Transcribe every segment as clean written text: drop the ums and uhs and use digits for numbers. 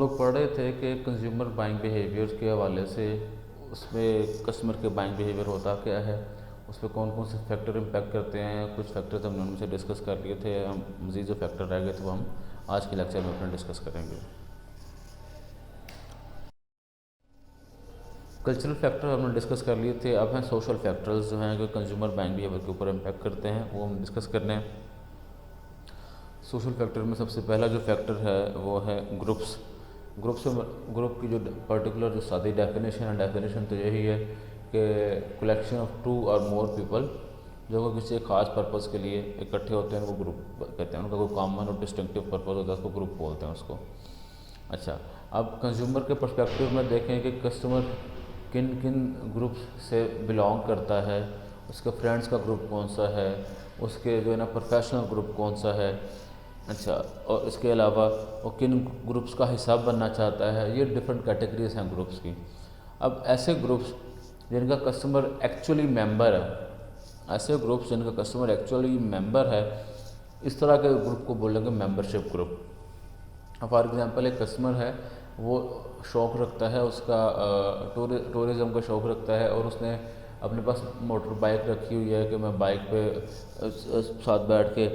लोग पढ़ रहे थे कि कंज्यूमर बाइंग बिहेवियर के हवाले से उसमें कस्टमर के बाइंग बिहेवियर होता क्या है, उस पर कौन कौन से फैक्टर इम्पैक्ट करते हैं। कुछ फैक्टर्स हमने उनसे डिस्कस कर लिए थे, हम मज़ीद जो फैक्टर रह गए थे वो हम आज के लेक्चर में अपना डिस्कस करेंगे। कल्चरल फैक्टर हमने डिस्कस कर लिए थे, अब हैं सोशल फैक्टर्स जो हैं जो कंज्यूमर बाइंग बिहेवियर के ऊपर इम्पैक्ट करते हैं, वो हम डिस्कस करने हैं। सोशल फैक्टर में सबसे पहला जो फैक्टर है वो है ग्रुप्स। ग्रुप की जो पर्टिकुलर जो सादी डेफिनेशन तो यही है कि कलेक्शन ऑफ टू और मोर पीपल जो किसी एक ख़ास पर्पज़ के लिए इकट्ठे होते हैं, वो ग्रुप कहते हैं। उनका कोई कॉमन और डिस्टिंक्टिव पर्पज़ होता है, उसको ग्रुप बोलते हैं उसको। अच्छा, अब कंज्यूमर के पर्सपेक्टिव में देखें कि कस्टमर किन किन ग्रुप से बिलोंग करता है, उसके फ्रेंड्स का ग्रुप कौन सा है, उसके जो है ना प्रोफेशनल ग्रुप कौन सा है। अच्छा, और इसके अलावा वो किन ग्रुप्स का हिस्सा बनना चाहता है, ये डिफरेंट कैटेगरीज हैं ग्रुप्स की। अब ऐसे ग्रुप्स जिनका कस्टमर एक्चुअली मेंबर है, ऐसे ग्रुप्स जिनका कस्टमर एक्चुअली मेंबर है, इस तरह के ग्रुप को बोलेंगे मेंबरशिप ग्रुप। फॉर एग्ज़ाम्पल एक कस्टमर है, वो शौक़ रखता है, उसका टूरिज़म का शौक़ रखता है और उसने अपने पास मोटर बाइक रखी हुई है कि मैं बाइक पे साथ बैठ के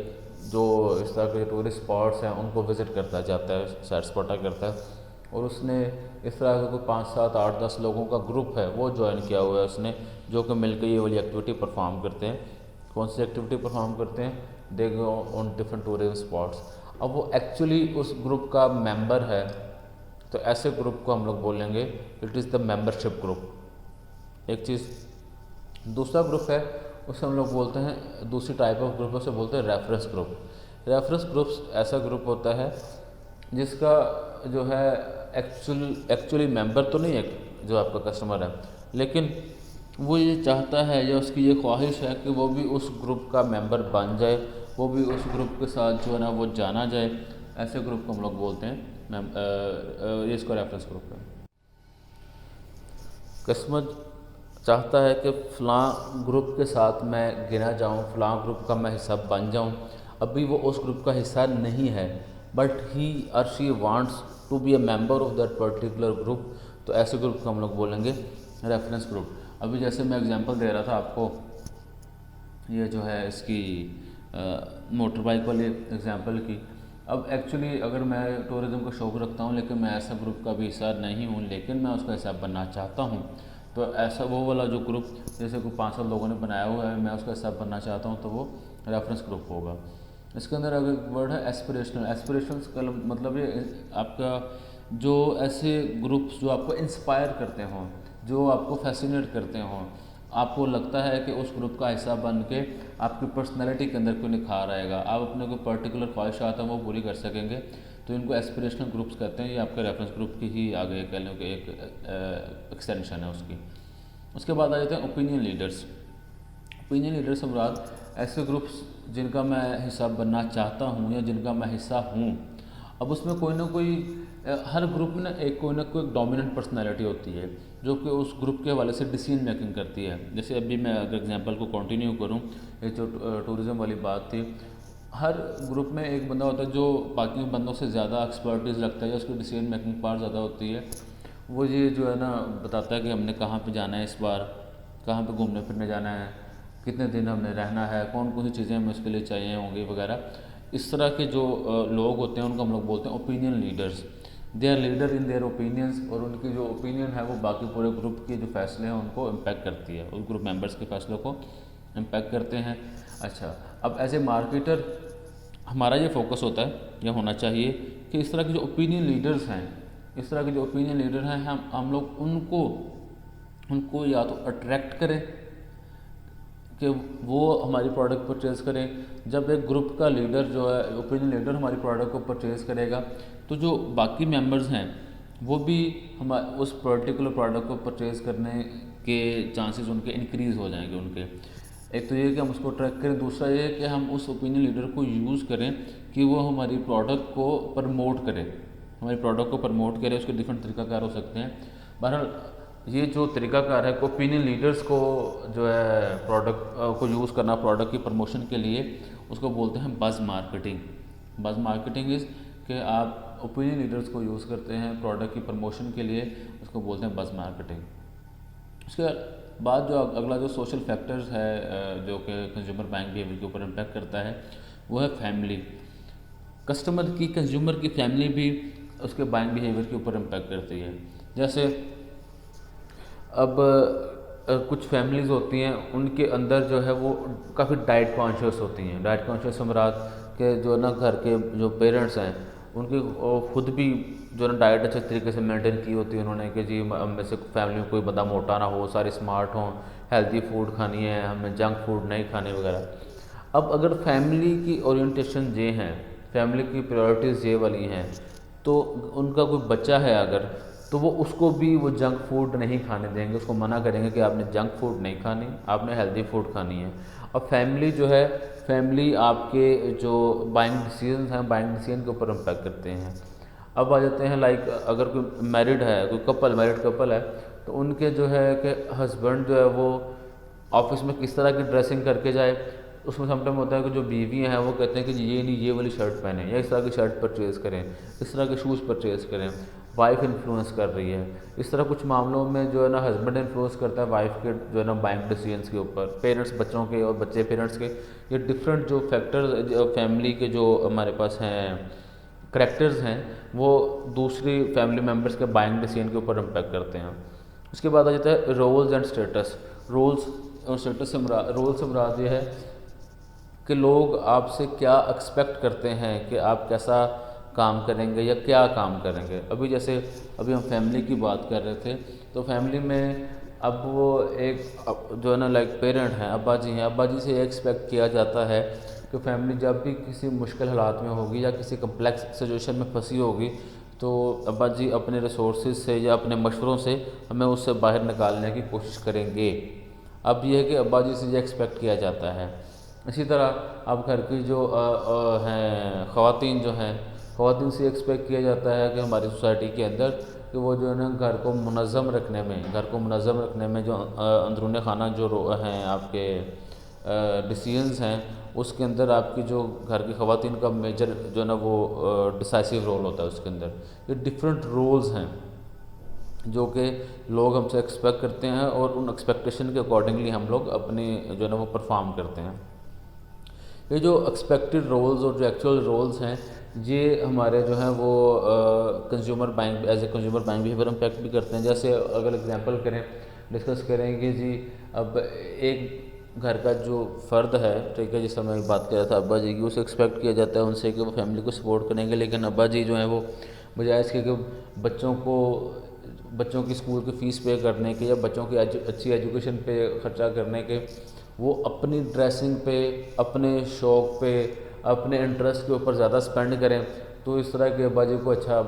जो इस तरह के टूरिस्ट स्पॉट्स हैं उनको विज़िट करता जाता है, सैर स्पॉटा करता है। और उसने इस तरह का कोई 5, 7, 8, 10 लोगों का ग्रुप है वो ज्वाइन किया हुआ है उसने, जो कि मिलकर ये वाली एक्टिविटी परफॉर्म करते हैं। कौन सी एक्टिविटी परफॉर्म करते हैं? They go on different tourism spots. अब वो एक्चुअली उस ग्रुप का मेंबर है, तो ऐसे ग्रुप को हम लोग बोलेंगे it is the membership group. एक चीज़। दूसरा ग्रुप है, उसे हम लोग बोलते हैं, दूसरी टाइप ऑफ ग्रुप उसे बोलते हैं रेफरेंस ग्रुप। रेफरेंस ग्रुप्स ऐसा ग्रुप होता है जिसका जो है एक्चुअली मेंबर तो नहीं है जो आपका कस्टमर है, लेकिन वो ये चाहता है या उसकी ये ख्वाहिश है कि वो भी उस ग्रुप का मेंबर बन जाए, वो भी उस ग्रुप के साथ जो है ना वो जाना जाए। ऐसे ग्रुप को हम लोग बोलते हैं ये इसका रेफरेंस ग्रुप है। कस्टमर चाहता है कि फ़लाँ ग्रुप के साथ मैं गिना जाऊँ, फ़लाँ ग्रुप का मैं हिस्सा बन जाऊँ। अभी वो उस ग्रुप का हिस्सा नहीं है, बट ही और she wants to be a member of that particular group, तो ऐसे ग्रुप को हम लोग बोलेंगे रेफरेंस ग्रुप। अभी जैसे मैं एग्जांपल दे रहा था आपको, ये जो है इसकी मोटर बाइक वाली एग्जांपल की। अब एक्चुअली अगर मैं टूरिज़म का शौक़ रखता हूँ लेकिन मैं ऐसा ग्रुप का भी हिस्सा नहीं हूँ, लेकिन मैं उसका हिस्सा बनना चाहता हूँ, तो ऐसा वो वाला जो ग्रुप जैसे कोई 5-7 लोगों ने बनाया हुआ है, मैं उसका हिस्सा बनना चाहता हूँ, तो वो रेफरेंस ग्रुप होगा। इसके अंदर अगर वर्ड है एस्पिरेशनल। एस्पिरेशंस का मतलब ये आपका जो ऐसे ग्रुप्स जो आपको इंस्पायर करते हों, जो आपको फैसिनेट करते हों, आपको लगता है कि उस ग्रुप का हिस्सा बन के आपकी पर्सनैलिटी के अंदर कोई निखार आएगा, आप अपने कोई पर्टिकुलर ख्वाहिशात हैं वो पूरी कर सकेंगे, तो इनको एस्पिरेशनल ग्रुप्स कहते हैं। ये आपके रेफरेंस ग्रुप की ही आगे कह लें कि एक एक्सटेंशन है उसकी। उसके बाद आ जाते हैं ओपिनियन लीडर्स। ओपिनियन लीडर्स से मुराद ऐसे ग्रुप्स जिनका मैं हिस्सा बनना चाहता हूँ या जिनका मैं हिस्सा हूँ। अब उसमें कोई ना कोई हर ग्रुप में ना कोई डोमिनेंट पर्सनैलिटी होती है जो कि उस ग्रुप के हवाले से डिसीजन मेकिंग करती है। जैसे अभी मैं अगर एग्जांपल को कंटिन्यू करूँ, ये जो टूरिज़म वाली बात थी, हर ग्रुप में एक बंदा होता है जो बाकी बंदों से ज़्यादा एक्सपर्टीज रखता है या उसकी डिसीजन मेकिंग पावर ज़्यादा होती है। वो ये जो है ना बताता है कि हमने कहाँ पे जाना है, इस बार कहाँ पे घूमने फिरने जाना है, कितने दिन हमने रहना है, कौन कौन सी चीज़ें हमें उसके लिए चाहिए होंगी वगैरह। इस तरह के जो लोग होते हैं उनको हम लोग बोलते हैं opinion leaders. They are leader in their opinions, और उनकी जो ओपिनियन है वो बाकी पूरे ग्रुप के जो फैसले हैं उनको इम्पैक्ट करती है, उस ग्रुप मेंबर्स के फैसलों को इम्पैक्ट करते हैं। अच्छा, अब एज ए मार्केटर हमारा ये फोकस होता है, यह होना चाहिए कि इस तरह के जो ओपिनियन लीडर्स हैं, इस तरह के जो ओपिनियन लीडर हैं, हम लोग उनको या तो अट्रैक्ट करें कि वो हमारी प्रोडक्ट परचेज़ करें। जब एक ग्रुप का लीडर जो है ओपिनियन लीडर हमारी प्रोडक्ट को परचेज़ करेगा, तो जो बाकी मेंबर्स हैं वो भी हम उस पर्टिकुलर प्रोडक्ट को परचेज़ करने के चांसेस उनके इंक्रीज़ हो जाएंगे उनके। एक तो ये कि हम उसको ट्रैक करें, दूसरा ये कि हम उस ओपिनियन लीडर को यूज़ करें कि वो हमारी प्रोडक्ट को प्रमोट करे, हमारी प्रोडक्ट को प्रमोट करे। उसके डिफरेंट तरीक़ाकार हो सकते हैं। बहरहाल ये जो तरीक़ाकार है ओपिनियन लीडर्स को जो है प्रोडक्ट को यूज़ करना प्रोडक्ट की प्रमोशन के लिए, उसको बोलते हैं buzz marketing. Buzz marketing is कि आप ओपिनियन लीडर्स को यूज़ करते हैं प्रोडक्ट की प्रमोशन के लिए, उसको बोलते हैं बज़ मार्केटिंग। उसके बाद जो अगला जो सोशल फैक्टर्स है जो कि कंज्यूमर बाइंग बिहेवियर के ऊपर इम्पैक्ट करता है वो है फैमिली। कस्टमर की, कंज्यूमर की फैमिली भी उसके बाइंग बिहेवियर के ऊपर इम्पैक्ट करती है। जैसे अब कुछ फैमिलीज़ होती हैं उनके अंदर जो है वो काफ़ी डाइट कॉन्शियस होती हैं। डाइट कॉन्शियस से मुराद के जो ना घर के जो पेरेंट्स हैं उनकी खुद भी जो ना डाइट अच्छे तरीके से मेंटेन की होती है उन्होंने कि जी हम में से फैमिली में कोई बंदा मोटा ना हो, सारे स्मार्ट हों, हेल्दी फूड खानी है, हमें जंक फूड नहीं खाने वगैरह। अब अगर फैमिली की ओरिएंटेशन ये हैं, फैमिली की प्रायोरिटीज़ ये वाली हैं, तो उनका कोई बच्चा है अगर, तो वो उसको भी वो जंक फूड नहीं खाने देंगे, उसको मना करेंगे कि आपने जंक फूड नहीं खानी, आपने हेल्दी फूड खानी है। और फैमिली जो है, फैमिली आपके जो बाइंग डिसीजंस हैं, बाइंग डिसीजन के ऊपर इम्पैक्ट करते हैं। अब आ जाते हैं लाइक अगर कोई मैरिड है, कोई मैरिड कपल है, तो उनके जो है कि हस्बैंड जो है वो ऑफिस में किस तरह की ड्रेसिंग करके जाए, उसमें समटाइम होता है कि जो बीवियाँ हैं वो कहते हैं कि ये नहीं ये वाली शर्ट पहने, या इस तरह की शर्ट परचेज़ करें, इस तरह के शूज़ परचेज़ करें। वाइफ इन्फ्लुएंस कर रही है। इस तरह कुछ मामलों में जो है ना हस्बैंड इन्फ्लुएंस करता है वाइफ के जो है ना बाइंग डिसीजंस के ऊपर, पेरेंट्स बच्चों के और बच्चे पेरेंट्स के। ये डिफरेंट जो फैक्टर्स फैमिली के जो हमारे पास हैं करैक्टर्स हैं वो दूसरी फैमिली मेम्बर्स के बाइंग डिसीजन के ऊपर इम्पैक्ट करते हैं। उसके बाद आ जाता है रोल्स एंड स्टेटस। रोल्स और स्टेटस से मुराद ये है कि लोग आपसे क्या एक्सपेक्ट करते हैं कि आप कैसा काम करेंगे या क्या काम करेंगे। अभी जैसे अभी हम फैमिली की बात कर रहे थे, तो फैमिली में अब वो एक जो है ना लाइक पेरेंट हैं, अब्बा जी हैं, अब्बा जी से ये एक्सपेक्ट किया जाता है कि फैमिली जब भी किसी मुश्किल हालात में होगी या किसी कम्प्लेक्स सिचुएशन में फंसी होगी, तो अब्बा जी अपने रिसोर्सेज से या अपने मशवरों से हमें उससे बाहर निकालने की कोशिश करेंगे। अब ये है कि अब्बा जी से ये एक्सपेक्ट किया जाता है। इसी तरह अब घर की जो हैं ख़वातीन जो हैं, ख़वातीन से एक्सपेक्ट किया जाता है कि हमारी सोसाइटी के अंदर कि वो जो है ना घर को मुनज़्ज़म रखने में जो अंदरूनी खाना जो हैं आपके डिसीजंस हैं उसके अंदर आपकी जो घर की ख़वातीन का मेजर जो है ना वो डिसाइसिव रोल होता है उसके अंदर। ये डिफरेंट रोल्स हैं जो कि लोग हमसे एक्सपेक्ट करते हैं और उन एक्सपेक्टेशन के अकॉर्डिंगली हम लोग अपनी जो है ना वो परफॉर्म करते हैं। ये जो एक्सपेक्टेड रोल्स और जो एक्चुअल रोल्स हैं ये हमारे जो हैं वो consumer buying as a consumer buying behaviour impact भी करते हैं। जैसे अगर एग्जांपल करें, डिस्कस करेंगे जी, अब एक घर का जो फ़र्द है, ठीक है, जिस समय बात कर रहा था अब्बा जी की, उसे एक्सपेक्ट किया जाता है उनसे कि वो फैमिली को सपोर्ट करेंगे, लेकिन अब्बा जी जो हैं वो बजाय इसके कि बच्चों की स्कूल की फ़ीस पे करने के या बच्चों की अच्छी एजुकेशन पे ख़र्चा करने के, वो अपनी ड्रेसिंग पे, अपने शौक़ पे, अपने इंटरेस्ट के ऊपर ज़्यादा स्पेंड करें, तो इस तरह के अब्बा जी को अच्छा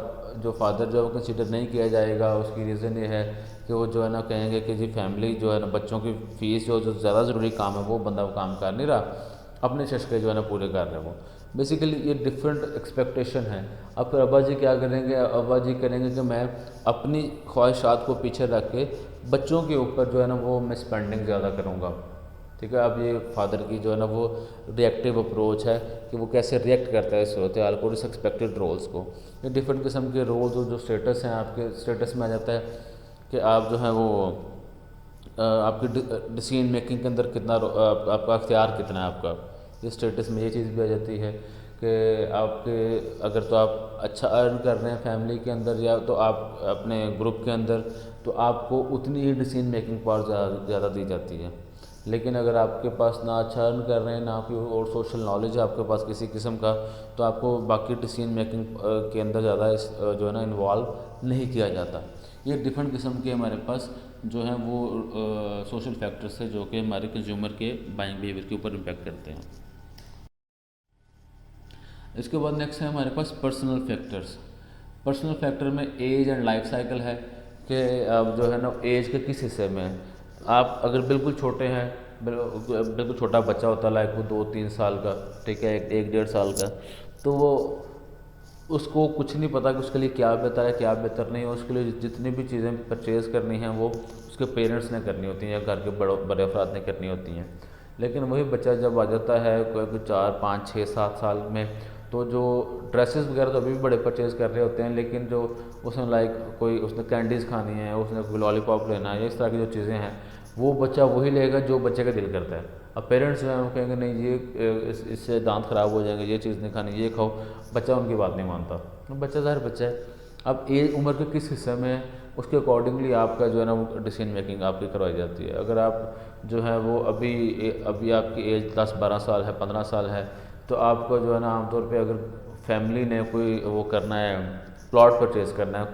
जो फादर जो है वो कंसिडर नहीं किया जाएगा। उसकी रीज़न ये है कि वो जो है ना कहेंगे कि जी फैमिली जो है ना बच्चों की फ़ीस जो ज़्यादा ज़रूरी काम है वो बंदा काम कर नहीं रहा, अपने शशके जो है ना पूरे कर रहे हैं वो। बेसिकली ये डिफरेंट एक्सपेक्टेशन है। अब फिर अब्बा जी क्या करेंगे, अब्बा जी करेंगे कि मैं अपनी ख्वाहिशात को पीछे रख के बच्चों के ऊपर जो है ना वो मैं स्पेंडिंग ज़्यादा करूँगा, ठीक है। अब ये फादर की जो है ना वो रिएक्टिव अप्रोच है कि वो कैसे रिएक्ट करता है इस सूरत हाल को, इस एक्सपेक्टेड रोल्स को। ये डिफरेंट किस्म के रोल्स और जो स्टेटस हैं, आपके स्टेटस में आ जाता है कि आप जो है वो आपकी डिसीजन मेकिंग के अंदर कितना आपका अख्तियार कितना है आपका, इस स्टेटस में ये चीज़ भी आ जाती है कि आपके अगर तो आप अच्छा अर्न कर रहे हैं फैमिली के अंदर या तो आप अपने ग्रुप के अंदर, तो आपको उतनी ही डिसीजन मेकिंग पावर ज़्यादा दी जाती है। लेकिन अगर आपके पास ना अच्छा अर्न कर रहे हैं, ना कोई और सोशल नॉलेज है आपके पास किसी किस्म का, तो आपको बाकी डिसीजन मेकिंग के अंदर ज़्यादा जो है ना इन्वॉल्व नहीं किया जाता। ये डिफरेंट किस्म के हमारे पास जो हैं वो सोशल फैक्टर्स है जो कि हमारे कंज्यूमर के बाइंग बिहेवियर के ऊपर इम्पैक्ट करते हैं। इसके बाद नेक्स्ट है हमारे पास पर्सनल फैक्टर्स। पर्सनल फैक्टर में एज एंड लाइफ साइकिल है कि अब जो है ना एज के किस हिस्से में है। आप अगर बिल्कुल छोटे हैं, बिल्कुल छोटा बच्चा होता है लाइक वो 2-3 साल का, ठीक है, 1-1.5 साल का, तो वो उसको कुछ नहीं पता कि उसके लिए क्या बेहतर है क्या बेहतर नहीं है। उसके लिए जितनी भी चीज़ें परचेज़ करनी हैं वो उसके पेरेंट्स ने करनी होती हैं या घर के बड़े अफराद ने करनी होती हैं। लेकिन वही बच्चा जब आ जाता है कोई 4-5-6-7 साल में, तो जो ड्रेसेस वगैरह तो अभी भी बड़े परचेज़ कर रहे होते हैं, लेकिन जो उसमें लाइक कोई उसने कैंडीज़ खानी है, उसने कोई लॉलीपॉप लेना है, इस तरह की जो चीज़ें हैं वो बच्चा वही लेगा जो बच्चे का दिल करता है। अब पेरेंट्स जो हैं वो कहेंगे नहीं ये इससे दांत ख़राब हो जाएंगे, ये चीज़ नहीं खानी, ये खाओ, बच्चा उनकी बात नहीं मानता। तो बच्चा ज़ाहिर बच्चा है। अब एज उम्र के किस हिस्से में है, उसके अकॉर्डिंगली आपका जो है ना वो डिसीजन मेकिंग आपकी करवाई जाती है। अगर आप जो है वो अभी आपकी एज 10-12 साल है, 15 साल है, तो आपको जो है ना आमतौर पे अगर फैमिली ने कोई वो करना है, प्लॉट परचेज़ करना है,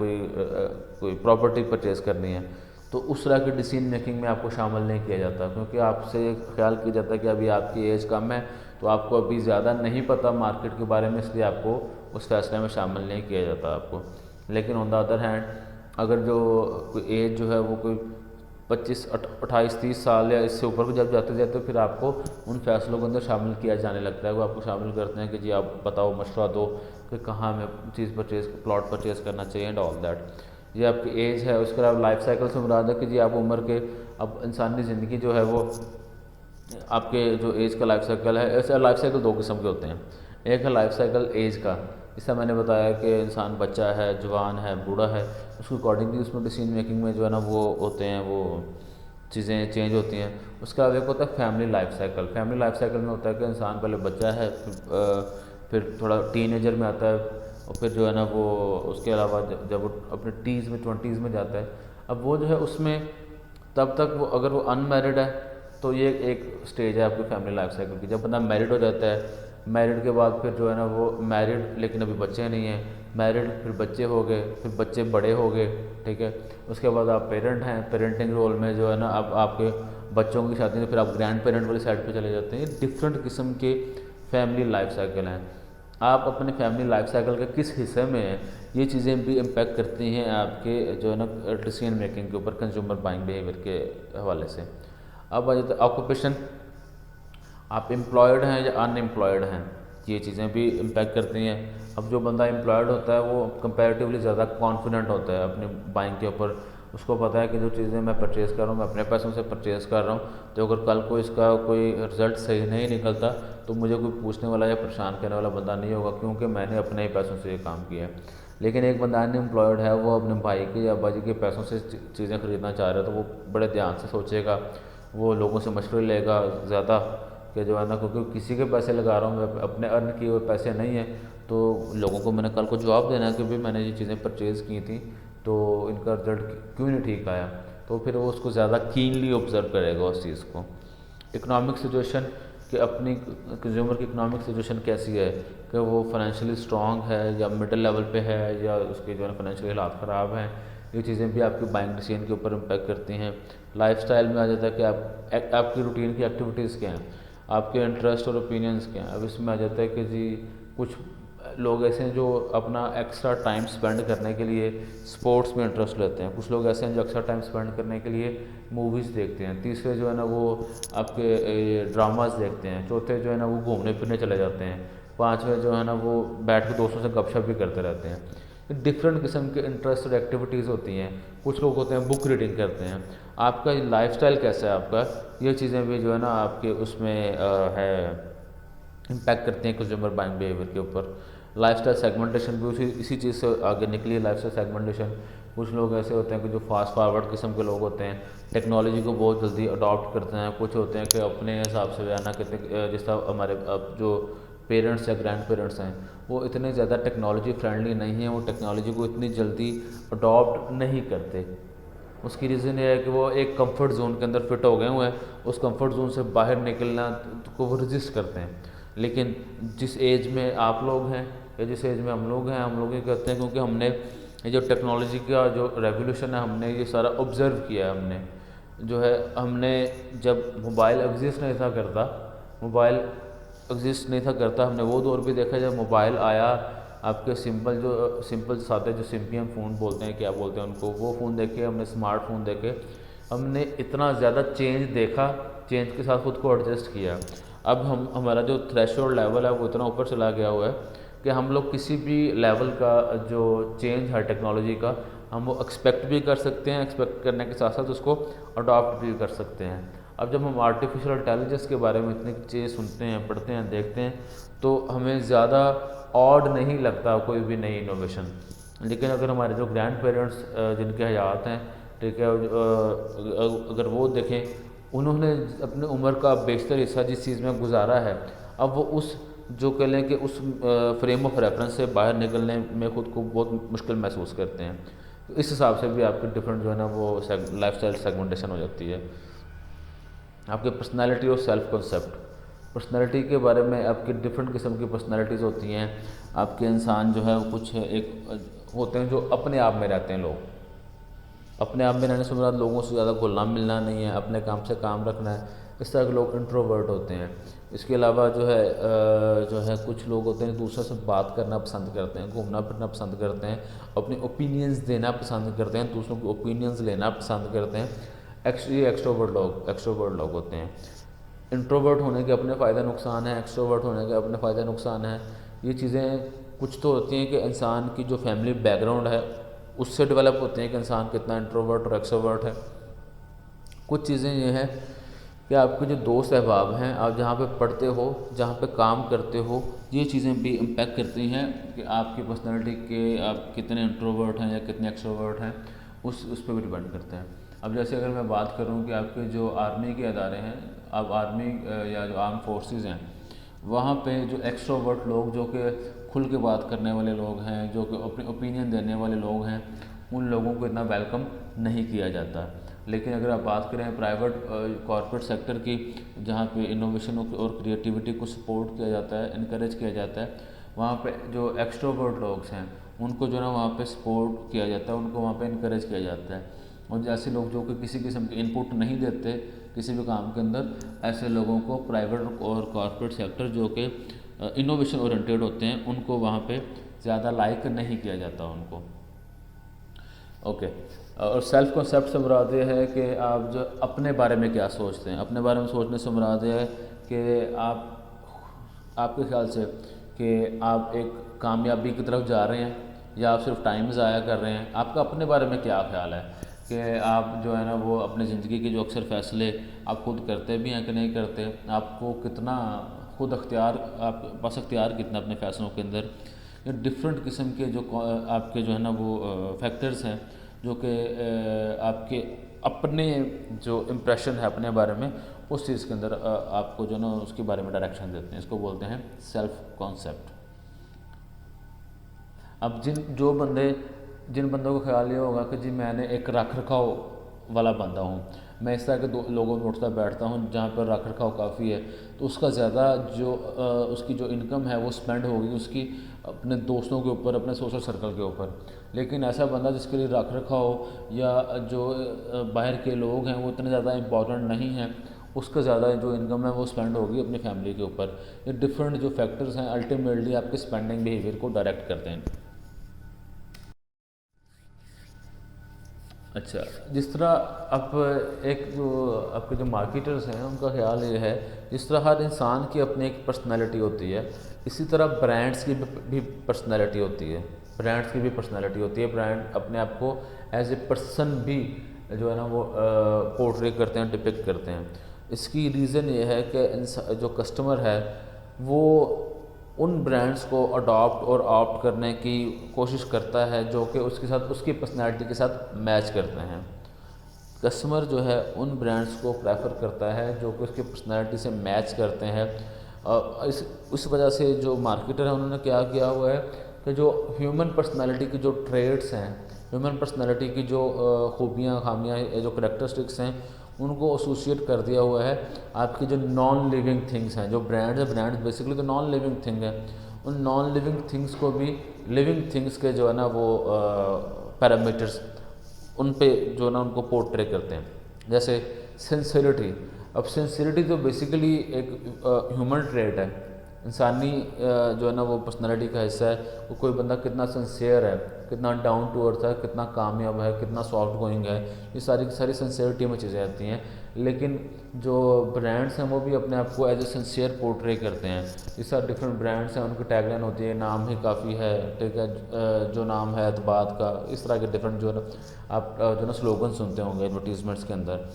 कोई प्रॉपर्टी परचेज़ करनी है, तो उस तरह की डिसीजन मेकिंग में आपको शामिल नहीं किया जाता, क्योंकि आपसे ख्याल किया जाता है कि अभी आपकी एज कम है, तो आपको अभी ज़्यादा नहीं पता मार्केट के बारे में, इसलिए आपको उस फैसले में शामिल नहीं किया जाता आपको। लेकिन ऑन द अदर हैंड अगर जो कोई एज जो है वो कोई 28-30 साल या इससे ऊपर को जब जाते जाते फिर आपको उन फैसलों के अंदर शामिल किया जाने लगता है। वो आपको शामिल करते हैं कि जी आप बताओ, मशवरा दो कि कहाँ हमें प्लॉट परचेज़ करना चाहिए एंड ऑल दैट। ये आपकी एज है। उसके अलावा लाइफ साइकिल से मुराद है कि जी आप उम्र के, अब इंसानी ज़िंदगी जो है वो आपके जो एज का लाइफ साइकिल है, ऐसे लाइफ साइकिल दो किस्म के होते हैं। एक है लाइफ साइकिल एज का, इससे मैंने बताया कि इंसान बच्चा है, जवान है, बूढ़ा है, उसके अकॉर्डिंगली उसमें डिसीजन मेकिंग में जो है ना वो होते हैं, वो चीज़ें चेंज होती हैं। उसके अलावा एक होता है family life cycle. Family life cycle में होता है कि इंसान पहले बच्चा है, फिर थोड़ा टीनेजर में आता है, और फिर जो है ना वो उसके अलावा जब वो अपने टीज़ में 20s में जाता है, अब वो जो है उसमें तब तक वो अगर वो अनमैरिड है तो ये एक स्टेज है आपकी फैमिली लाइफ साइकिल की। जब बंदा मैरिड हो जाता है, मैरिड के बाद फिर जो है ना वो मैरिड लेकिन अभी बच्चे नहीं हैं, मैरिड फिर बच्चे हो गए, फिर बच्चे बड़े हो गए, ठीक है। उसके बाद आप पेरेंट हैं, पेरेंटिंग रोल में जो है ना अब आपके बच्चों की शादी में फिर आप ग्रैंड पेरेंट वाली साइड पे चले जाते हैं। ये डिफरेंट किस्म के फैमिली लाइफ साइकिल हैं। आप अपने फैमिली लाइफ साइकिल के किस हिस्से में हैं, ये चीज़ें भी इम्पैक्ट करती हैं आपके जो है ना डिसीजन मेकिंग के ऊपर, कंज्यूमर बाइंग बिहेवियर के हवाले से। अब आ जाता है ऑक्यूपेशन, आप एम्प्लॉयड हैं या अनएम्प्लॉयड हैं, ये चीज़ें भी इम्पैक्ट करती हैं। अब जो बंदा एम्प्लॉयड होता है वो कंपैरेटिवली ज़्यादा कॉन्फिडेंट होता है अपनी बाइंग के ऊपर। उसको पता है कि जो चीज़ें मैं परचेज़ कर रहा हूँ मैं अपने पैसों से परचेज़ कर रहा हूँ, तो अगर कल को इसका कोई रिज़ल्ट सही नहीं निकलता तो मुझे कोई पूछने वाला या परेशान करने वाला बंदा नहीं होगा, क्योंकि मैंने अपने ही पैसों से ये काम किया है। लेकिन एक बंदा अनएम्प्लॉयड है, वो अपने भाई के या बाजी के पैसों से चीज़ें ख़रीदना चाह रहा है, तो वो बड़े ध्यान से सोचेगा, वो लोगों से मशवरे लेगा ज़्यादा कि जो है ना, क्योंकि किसी के पैसे लगा रहा हूँ मैं, अपने अर्न किए हुए पैसे नहीं हैं, तो लोगों को मैंने कल को जवाब देना है कि भाई मैंने ये चीज़ें परचेज़ की थी तो इनका रिज़ल्ट क्यों नहीं ठीक आया। तो फिर वो उसको ज़्यादा कीनली ऑब्ज़र्व करेगा उस चीज़ को। इकोनॉमिक सिचुएशन कि अपनी कंज्यूमर की इकोनॉमिक सिचुएशन कैसी है, कि वो फाइनेंशियली स्ट्रॉन्ग है या मिडिल लेवल पे है, या उसके जो है फाइनेंशियल हालात ख़राब हैं। ये चीज़ें भी आपकी बाइंग डिसीजन के ऊपर इम्पैक्ट करती हैं। लाइफस्टाइल में आ जाता है कि आपकी रूटीन की एक्टिविटीज़ क्या हैं, आपके इंटरेस्ट और ओपिनियंस क्या हैं। अब इसमें आ जाता है कि जी कुछ लोग ऐसे हैं जो अपना एक्स्ट्रा टाइम स्पेंड करने के लिए स्पोर्ट्स में इंटरेस्ट लेते हैं, कुछ लोग ऐसे हैं जो एक्स्ट्रा टाइम स्पेंड करने के लिए मूवीज़ देखते हैं, तीसरे जो है ना वो आपके ड्रामाज देखते हैं, चौथे जो है ना वो घूमने फिरने चले जाते हैं, पाँचवें जो है ना वो बैठ के दोस्तों से गपशप भी करते रहते हैं। डिफरेंट किस्म के इंटरेस्ट और एक्टिविटीज़ होती हैं। कुछ लोग होते हैं बुक रीडिंग करते हैं। आपका लाइफस्टाइल कैसा है आपका, ये चीज़ें भी जो है ना आपके उसमें है इम्पैक्ट करती हैं कंज्यूमर बाइंग बिहेवियर के ऊपर। लाइफस्टाइल सेगमेंटेशन भी इसी चीज़ से आगे निकली है। लाइफस्टाइल सेगमेंटेशन, कुछ लोग ऐसे होते हैं कि जो फास्ट फॉरवर्ड किस्म के लोग होते हैं, टेक्नोलॉजी को बहुत जल्दी अडॉप्ट करते हैं। कुछ होते हैं कि अपने हिसाब से बयाना करते, जिस तरह हमारे अब जो पेरेंट्स या ग्रैंड पेरेंट्स हैं वो इतने ज़्यादा टेक्नोलॉजी फ्रेंडली नहीं हैं, वो टेक्नोलॉजी को इतनी जल्दी अडॉप्ट नहीं करते। उसकी रीज़न ये है कि वो एक कंफर्ट जोन के अंदर फिट हो गए हुए हैं, उस कंफर्ट जोन से बाहर निकलना को वो रजिस्ट करते हैं। लेकिन जिस एज में आप लोग हैं या जिस एज में हम लोग हैं, हम लोग ये करते हैं क्योंकि हमने ये जो टेक्नोलॉजी का जो रेवोल्यूशन है हमने ये सारा ऑब्ज़र्व किया है। हमने जो है हमने जब मोबाइल एग्जिस्ट नहीं था करता, मोबाइल एग्जिस्ट नहीं था करता, हमने वो दौर भी देखा जब मोबाइल आया। आपके सिंपल सादे जो सिम्पियम फ़ोन बोलते हैं, क्या बोलते हैं उनको, वो फ़ोन देखे हमने, स्मार्टफोन देखे, हमने इतना ज़्यादा चेंज देखा, चेंज के साथ खुद को एडजस्ट किया। अब हमारा जो थ्रेशोल्ड लेवल है वो इतना ऊपर चला गया हुआ है कि हम लोग किसी भी लेवल का जो चेंज है टेक्नोलॉजी का, हम वो एक्सपेक्ट भी कर सकते हैं, एक्सपेक्ट करने के साथ साथ उसको अडॉप्ट भी कर सकते हैं। अब जब हम आर्टिफिशियल इंटेलिजेंस के बारे में इतनी चीज़ें सुनते हैं, पढ़ते हैं, देखते हैं, तो हमें ज़्यादा ऑड नहीं लगता कोई भी नई इनोवेशन। लेकिन अगर हमारे जो ग्रैंड पेरेंट्स जिनके हयात हैं, ठीक है, अगर वो देखें, उन्होंने अपनी उम्र का बेशतर हिस्सा जिस चीज़ में गुजारा है, अब वो उस जो कह लें कि उस फ्रेम ऑफ रेफरेंस से बाहर निकलने में ख़ुद को बहुत मुश्किल महसूस करते हैं। तो इस हिसाब से भी आपके डिफरेंट जो है ना वो लाइफस्टाइल सेगमेंटेशन हो जाती है। आपके पर्सनालिटी और सेल्फ कॉन्सेप्ट, पर्सनालिटी के बारे में आपकी डिफरेंट किस्म की पर्सनालिटीज़ होती हैं। आपके इंसान जो है वो कुछ एक होते हैं जो अपने आप में रहते हैं। लोग अपने आप में रहने से मुराद लोगों से ज़्यादा घुलना मिलना नहीं है, अपने काम से काम रखना है। इस तरह के लोग इंट्रोवर्ट होते हैं। इसके अलावा जो है कुछ लोग होते हैं दूसरों से बात करना पसंद करते हैं, घूमना फिरना पसंद करते हैं, अपनी ओपिनियंस देना पसंद करते हैं, दूसरों के ओपिनियंस लेना पसंद करते हैं। ये एक्सट्रोवर्ट लोग होते हैं। इंट्रोवर्ट होने के अपने फ़ायदे नुकसान हैं, एक्सट्रोवर्ट होने के अपने फ़ायदे नुकसान हैं। ये चीज़ें कुछ तो होती हैं कि इंसान की जो फैमिली बैकग्राउंड है उससे डेवलप होते हैं कि इंसान कितना इंट्रोवर्ट और एक्सट्रोवर्ट है। कुछ चीज़ें ये हैं कि आपके जो दोस्त अहबाब हैं, आप जहाँ पे पढ़ते हो, जहाँ पे काम करते हो, ये चीज़ें भी इम्पैक्ट करती हैं कि आपकी पर्सनैलिटी के आप कितने इंट्रोवर्ट हैं या कितने एक्सट्रोवर्ट हैं, उस पर भी डिपेंड करते हैं। अब जैसे अगर मैं बात करूं कि आपके जो आर्मी के अदारे हैं, अब आर्मी या जो आर्म फोर्सेस हैं, वहाँ पे जो एक्सट्रोवर्ट लोग जो कि खुल के बात करने वाले लोग हैं, जो कि अपने ओपिनियन देने वाले लोग हैं, उन लोगों को इतना वेलकम नहीं किया जाता। लेकिन अगर आप बात करें प्राइवेट कॉर्पोरेट सेक्टर की, जहाँ पे इनोवेशन और क्रिएटिविटी को सपोर्ट किया जाता है, इनकरेज किया जाता है, वहाँ पे जो एक्सट्रोवर्ट लोग हैं उनको जो ना वहाँ पे सपोर्ट किया जाता है, उनको वहाँ पे इनकरेज किया जाता है। और जैसे लोग जो कि किसी किस्म के इनपुट नहीं देते किसी भी काम के अंदर, ऐसे लोगों को प्राइवेट और कॉर्पोरेट सेक्टर जो कि इनोवेशन ओरिएंटेड होते हैं, उनको वहाँ पे ज़्यादा लाइक नहीं किया जाता उनको। ओके। और सेल्फ कॉन्सेप्ट से मुराद ये है कि आप जो अपने बारे में क्या सोचते हैं। अपने बारे में सोचने से मुराद ये है कि आपके ख्याल से कि आप एक कामयाबी की तरफ जा रहे हैं या आप सिर्फ टाइम ज़ाया कर रहे हैं। आपका अपने बारे में क्या ख्याल है कि आप जो है ना वो अपनी ज़िंदगी के जो अक्सर फ़ैसले आप खुद करते भी हैं कि नहीं करते, आपको कितना खुद अख्तियार, आप पास अख्तियार कितना अपने फ़ैसलों के अंदर। ये डिफरेंट किस्म के जो आपके जो है ना वो फैक्टर्स हैं जो कि आपके अपने जो इम्प्रेशन है अपने बारे में, उस चीज़ के अंदर आपको जो ना उसके बारे में डायरेक्शन देते हैं। इसको बोलते हैं सेल्फ कॉन्सेप्ट। अब जिन बंदों को ख्याल ये होगा कि जी मैंने एक रख रखाव वाला बंदा हूँ, मैं इस तरह के लोगों में उठता बैठता हूँ जहाँ पर रख रखाव काफ़ी है, तो उसका ज़्यादा जो उसकी जो इनकम है वो स्पेंड होगी उसकी अपने दोस्तों के ऊपर, अपने सोशल सर्कल के ऊपर। लेकिन ऐसा बंदा जिसके लिए रख रखाव या जो बाहर के लोग हैं वो इतने ज़्यादा इम्पॉर्टेंट नहीं हैं, उसका ज़्यादा जो इनकम है वो स्पेंड होगी अपनी फैमिली के ऊपर। ये डिफरेंट जो फैक्टर्स हैं अल्टीमेटली आपके स्पेंडिंग बिहेवियर को डायरेक्ट करते हैं। अच्छा, जिस तरह आप एक जो आपके जो मार्केटर्स हैं उनका ख्याल ये है, जिस तरह हर इंसान की अपनी एक पर्सनैलिटी होती है, इसी तरह ब्रांड्स की भी पर्सनैलिटी होती है। ब्रांड अपने आप को एज ए पर्सन भी जो है ना वो पोर्ट्रे करते हैं, डिपिक्ट करते हैं। इसकी रीज़न ये है कि जो कस्टमर है वो उन ब्रांड्स को अडॉप्ट और ऑप्ट करने की कोशिश करता है जो कि उसके साथ, उसकी पर्सनैलिटी के साथ मैच करते हैं। कस्टमर जो है उन ब्रांड्स को प्रेफर करता है जो कि उसकी पर्सनैलिटी से मैच करते हैं। और इस वजह से जो मार्केटर है उन्होंने क्या किया हुआ है कि जो ह्यूमन पर्सनैलिटी की जो ट्रेड्स हैं, ह्यूमन पर्सनैलिटी की जो खूबियाँ, खामियाँ, जो करेक्टरिस्टिक्स हैं, उनको एसोसिएट कर दिया हुआ है आपकी जो नॉन लिविंग थिंग्स हैं। जो ब्रांड्स बेसिकली तो नॉन लिविंग थिंग है, उन नॉन लिविंग थिंग्स को भी लिविंग थिंग्स के जो है ना वो पैरामीटर्स, उन पे जो है ना उनको पोर्ट्रे करते हैं। जैसे सिंसियरिटी। अब सिंसियरिटी तो बेसिकली एक ह्यूमन ट्रेट है, इंसानी जो है ना वो पर्सनालिटी का हिस्सा है। वो कोई बंदा कितना सिंसियर है, कितना डाउन टू अर्थ है, कितना कामयाब है, कितना सॉफ्ट गोइंग है, ये सारी सिंसियरिटी में चीज़ें आती हैं। लेकिन जो ब्रांड्स हैं वो भी अपने आप को एज ए सिंसियर पोर्ट्रे करते हैं। इस सारे डिफरेंट ब्रांड्स हैं, उनकी टैगलाइन होती है नाम ही काफ़ी है, ठीक है, जो नाम है एतबात का। इस तरह के डिफरेंट जो आप जो ना स्लोगन सुनते होंगे एडवर्टीजमेंट्स के अंदर।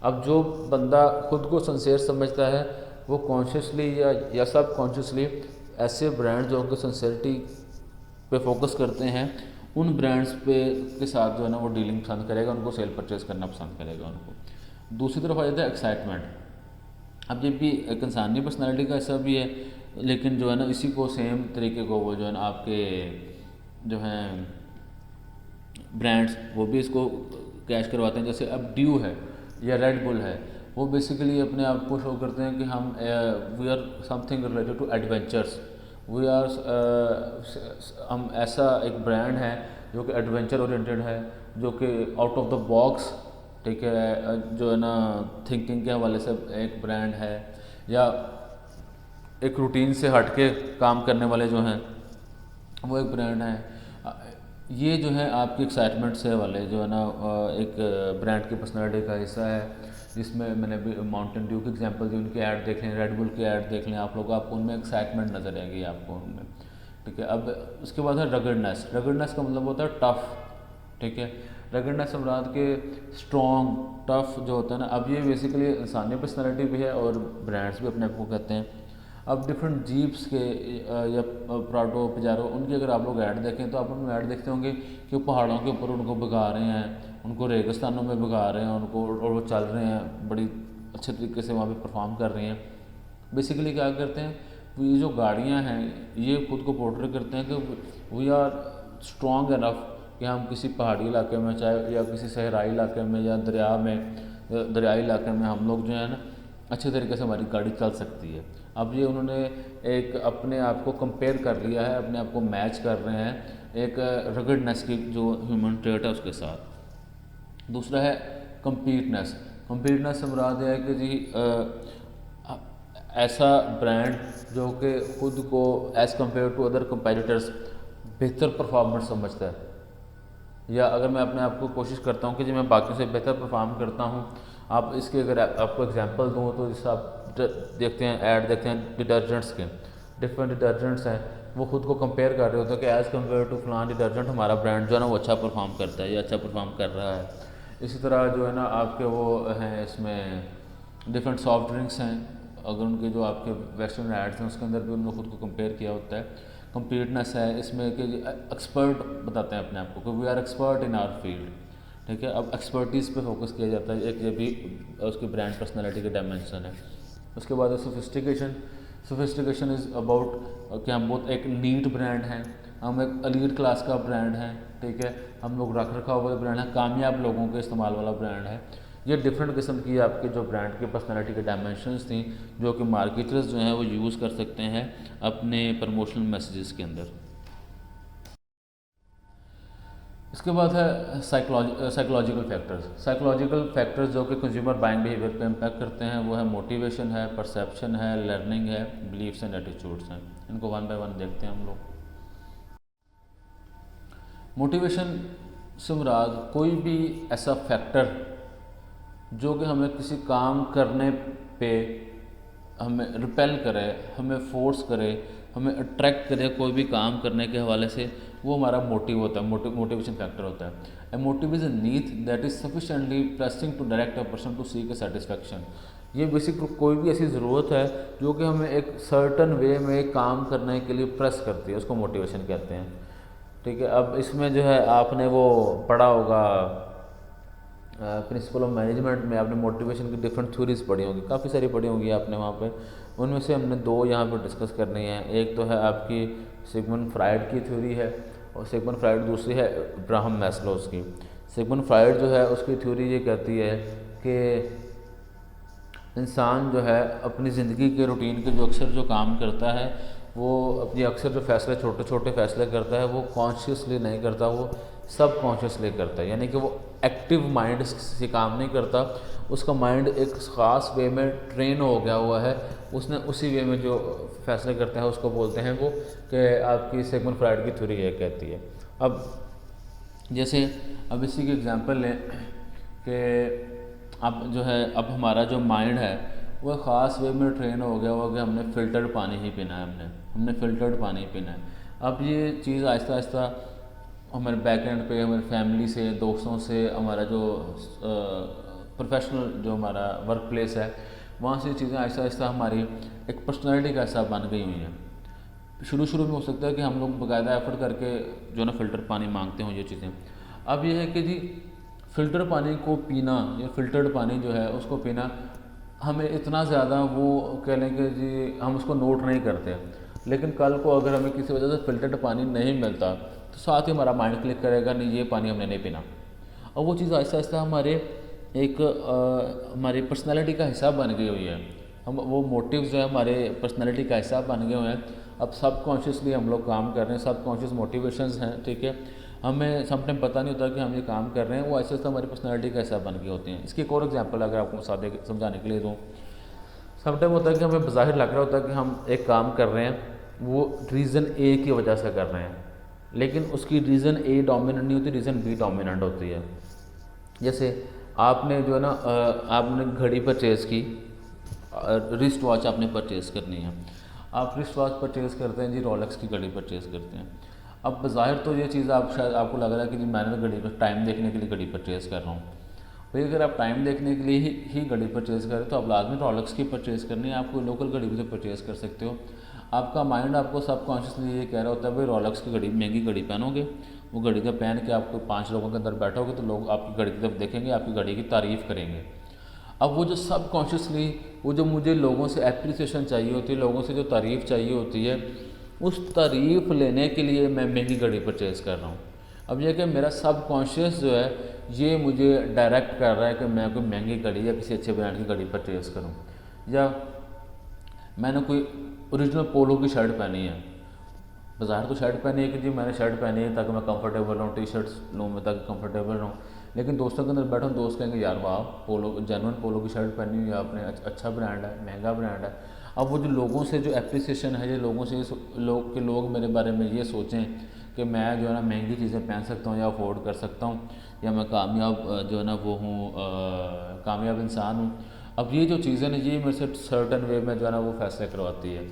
अब जो बंदा खुद को सिंसियर समझता है वो कॉन्शियसली या सब कॉन्शियसली ऐसे ब्रांड जो उनको सिंसियरिटी पे फोकस करते हैं उन ब्रांड्स पे के साथ जो है ना वो डीलिंग पसंद करेगा, उनको सेल परचेज करना पसंद करेगा उनको। दूसरी तरफ आ जाता है एक्साइटमेंट। अब ये भी एक इंसानी पर्सनैलिटी का हिस्सा भी है, लेकिन जो है ना इसी को सेम तरीके को वो जो है ना आपके जो हैं ब्रांड्स वो भी इसको कैश करवाते हैं। जैसे अब ड्यू है या रेड बुल है, वो बेसिकली अपने आप को शो करते हैं कि हम we are something related to adventures, we are हम ऐसा एक ब्रांड है जो कि एडवेंचर ओरिएंटेड है, जो कि आउट ऑफ द बॉक्स, ठीक है, जो है ना थिंकिंग के हवाले से एक ब्रांड है, या एक रूटीन से हट के काम करने वाले जो हैं वो एक ब्रांड है। ये जो है आपकी एक्साइटमेंट से वाले जो है ना एक ब्रांड की पर्सनालिटी का हिस्सा है, जिसमें मैंने भी माउंटेन ड्यू की एग्जांपल दी, उनके ऐड देख लें, रेड बुल के ऐड देख लें आप लोग, आपको उनमें एक्साइटमेंट नज़र आएगी आपको उनमें, ठीक है। अब उसके बाद है रगडनेस। रगडनेस का मतलब होता है टफ़, ठीक है। रगडनेस मुराद के स्ट्रॉन्ग टफ़ जो होता है ना, अब ये बेसिकली इंसानी पर्सनालिटी भी है और ब्रांड्स भी अपने आप को कहते हैं। अब डिफरेंट जीप्स के या प्राडो पिजारो, उनके अगर आप लोग ऐड देखें तो आप उनमें ऐड देखते होंगे कि वो पहाड़ों के ऊपर उनको भगा रहे हैं, उनको रेगिस्तानों में भगा रहे हैं उनको, और वो चल रहे हैं बड़ी अच्छे तरीके से वहाँ पे परफॉर्म कर रहे हैं। बेसिकली क्या करते हैं, ये जो गाड़ियाँ हैं ये खुद को पोर्ट्रे करते हैं कि वी आर स्ट्रॉन्ग इनफ कि हम किसी पहाड़ी इलाके में, चाहे या किसी सहराई इलाके में या दरियाई इलाके में हम लोग जो है ना अच्छे तरीके से हमारी गाड़ी चल सकती है। अब ये उन्होंने एक अपने आप को कंपेयर कर लिया है, अपने आप को मैच कर रहे हैं एक रगडनेस की जो ह्यूमन ट्रेट है उसके साथ। दूसरा है कम्पीटनेस। कम्पीटनेस से मुराद है कि जी ऐसा ब्रांड जो कि खुद को as compare to other competitors बेहतर परफॉर्मेंस समझता है, या अगर मैं अपने आप को कोशिश करता हूँ कि जी मैं बाकियों से बेहतर परफॉर्म करता हूँ। आप इसके अगर आपको एग्जांपल दूँ तो जैसे आप देखते हैं ऐड देखते हैं डिटर्जेंट्स के, डिफरेंट डिटर्जेंट्स हैं, वो खुद को कंपेयर कर रहे होते हैं कि एज़ कम्पेयर टू फलान डिटर्जेंट हमारा ब्रांड जो है ना वो अच्छा परफॉर्म करता है या अच्छा परफॉर्म कर रहा है। इसी तरह जो है ना आपके वो हैं इसमें डिफरेंट सॉफ्ट ड्रिंक्स हैं, अगर उनके जो आपके वेस्टर्न एड्स हैं उसके अंदर भी उन्होंने खुद को कंपेयर किया होता है। कम्पीटनेस है इसमें कि एक्सपर्ट बताते हैं अपने आप को कि we are expert in our field, ठीक है। अब एक्सपर्टीज़ पे फोकस किया जाता है, एक ये भी उसकी ब्रांड पर्सनालिटी के डायमेंशन है। उसके बाद है सोफिस्टिकेशन। सोफिस्टिकेशन इज़ अबाउट कि हम बहुत एक नीट ब्रांड हैं, हम एक एलीट क्लास का ब्रांड है, ठीक है, हम लोग रख रखाव वाले ब्रांड है, कामयाब लोगों के इस्तेमाल वाला ब्रांड है। ये डिफरेंट किस्म की आपके जो ब्रांड की पर्सनालिटी के डायमेंशंस थी जो कि मार्केटर्स जो हैं वो यूज़ कर सकते हैं अपने प्रमोशनल मैसेजेस के अंदर। इसके बाद है साइकोलॉजिकल फैक्टर्स। साइकोलॉजिकल फैक्टर्स जो कि कंज्यूमर बाइंग बिहेवियर पे इम्पैक्ट करते हैं वो है मोटिवेशन है, परसेप्शन है, लर्निंग है, बिलीफ्स एंड एटीट्यूड्स हैं। इनको वन बाय वन देखते हैं हम लोग। मोटिवेशन से मुराद कोई भी ऐसा फैक्टर जो कि हमें किसी काम करने पे हमें रिपेल करे, हमें फोर्स करे, हमें अट्रैक्ट करे कोई भी काम करने के हवाले से, वो हमारा मोटिव होता है, मोटिवेशन फैक्टर होता है। A motive is a need that is sufficiently pressing to direct a person to seek a satisfaction. ये बेसिक कोई भी ऐसी ज़रूरत है जो कि हमें एक सर्टन वे में काम करने के लिए प्रेस करती है, उसको मोटिवेशन कहते हैं, ठीक है। अब इसमें जो है आपने वो पढ़ा होगा प्रिंसिपल ऑफ मैनेजमेंट में, आपने मोटिवेशन की डिफरेंट थ्योरीज पढ़ी होंगी, काफ़ी सारी पढ़ी होंगी आपने वहाँ पे। उनमें से हमने दो यहाँ पर डिस्कस करनी है। एक तो है आपकी सिगमंड फ्राइड की थ्योरी है, और सिगमंड फ्राइड दूसरी है अब्राहम मैस्लोज की। सिगमंड फ्राइड जो है उसकी थ्योरी ये कहती है कि इंसान जो है अपनी ज़िंदगी के रूटीन के जो अक्सर जो काम करता है, वो अपनी अक्सर जो फैसले छोटे छोटे फैसले करता है वो कॉन्शियसली नहीं करता, वो सब कॉन्शियसली करता है। यानी कि वो एक्टिव माइंड से काम नहीं करता, उसका माइंड एक ख़ास वे में ट्रेन हो गया हुआ है, उसने उसी वे में जो फैसले करते हैं उसको बोलते हैं वो कि आपकी सिगमंड फ्राइड की थ्योरी ये कहती है। अब जैसे अब इसी की एग्जांपल लें कि अब जो है अब हमारा जो माइंड है वो ख़ास वे में ट्रेन हो गया हुआ कि हमने फ़िल्टर्ड पानी ही पीना है, हमने फ़िल्टर्ड पानी पीना है। अब ये चीज़ आहिस्ता आहिस्ता हमारे बैक एंड पे हमारी फैमिली से, दोस्तों से, हमारा जो प्रोफेशनल जो हमारा वर्क प्लेस है, वहाँ से चीज़ें आहिस्ता आहिस्ता हमारी एक पर्सनैलिटी का हिस्सा बन गई हुई हैं। शुरू शुरू में हो सकता है कि हम लोग बाकायदा एफर्ट करके जो ना फ़िल्टर पानी मांगते हों ये चीज़ें। अब ये है कि जी फ़िल्टर पानी को पीना या फ़िल्टर्ड पानी जो है उसको पीना हमें इतना ज़्यादा वो कह लें कि जी हम उसको नोट नहीं करते, लेकिन कल को अगर हमें किसी वजह से फ़िल्टर्ड पानी नहीं मिलता तो साथ ही हमारा माइंड क्लिक करेगा नहीं ये पानी हमने नहीं पीना। और वो चीज़ आहिस्ता आहिस्ता हमारे एक हमारी पर्सनैलिटी का हिस्सा बन गई हुई है। हम वो मोटिव जो है हमारे पर्सनैलिटी का हिस्सा बन गए हुए हैं। अब सबकॉन्शियसली हम लोग काम कर रहे हैं, सबकॉन्शियस मोटिवेशंस हैं, ठीक है। हमें समटाइम पता नहीं होता कि हम ये काम कर रहे हैं, वो आहिस्ता आहिस्ता हमारी पर्सनैलिटी का हिस्सा बन गए होते हैं। इसकी एक और एग्जांपल अगर आपको सादे समझाने के लिए दूँ, समटाइम होता है कि हमें बज़ाहिर लग रहा होता है कि हम एक काम कर रहे हैं, वो रीज़न ए की वजह से कर रहे हैं, लेकिन उसकी रीज़न ए डोमिनेंट नहीं होती, रीज़न बी डोमिनेंट होती है। जैसे आपने जो है ना आपने घड़ी परचेज़ की, रिस्ट वॉच आपने परचेज़ करनी है, आप रिस्ट वॉच परचेज़ करते हैं जी, रोलेक्स की घड़ी परचेज़ करते हैं। अब ज़ाहिर तो ये चीज़ आप शायद आपको लग रहा है कि जी मैंने तो घड़ी पर टाइम देखने के लिए घड़ी परचेज़ कर रहा हूँ। भाई अगर आप टाइम देखने के लिए ही घड़ी परचेज़ करें तो आप लाजमी रोलेक्स की परचेज़ करनी है, आप कोई लोकल घड़ी भी तो परचेज़ कर सकते हो। आपका माइंड आपको सबकॉन्शियसली ये कह रहा होता है भाई रोलेक्स की घड़ी, महंगी घड़ी पहनोगे, वो घड़ी का पहन के आपको 5 लोगों के अंदर बैठोगे तो लोग आपकी घड़ी की तरफ देखेंगे, आपकी घड़ी की तारीफ़ करेंगे। अब वो जो सबकॉन्शियसली वो जो मुझे लोगों से एप्रिसिएशन चाहिए होती है, लोगों से जो तारीफ़ चाहिए होती है, उस तारीफ़ लेने के लिए मैं महंगी घड़ी परचेज़ कर रहा हूँ। अब यह कि मेरा सबकॉन्शियस जो है ये मुझे डायरेक्ट कर रहा है कि मैं कोई महंगी घड़ी या किसी अच्छे ब्रांड की घड़ी परचेज़ करूँ, या मैंने कोई ओरिजिनल पोलो की शर्ट पहनी है। बाज़ार तो शर्ट पहनी है कि जी मैंने शर्ट पहनी है ताकि मैं कंफर्टेबल रहूँ, टी शर्ट्स लूँ मैं ताकि कंफर्टेबल रहूँ, लेकिन दोस्तों के अंदर बैठूँ, दोस्त कहेंगे यार वाह पोलो, जेन्युइन पोलो की शर्ट पहनी हुई है आपने, अच्छा ब्रांड है, महंगा ब्रांड है। अब वो जो लोगों से जो एप्रिसिएशन है, ये लोगों से लोग मेरे बारे में ये सोचें कि मैं जो है ना महंगी चीज़ें पहन सकता हूँ या अफोर्ड कर सकता हूँ, या मैं कामयाब जो है ना वो हूँ, कामयाब इंसान हूँ। अब ये जो चीज़ें हैं ये मेरे से सर्टन वे में जो है ना वो फैसले करवाती है।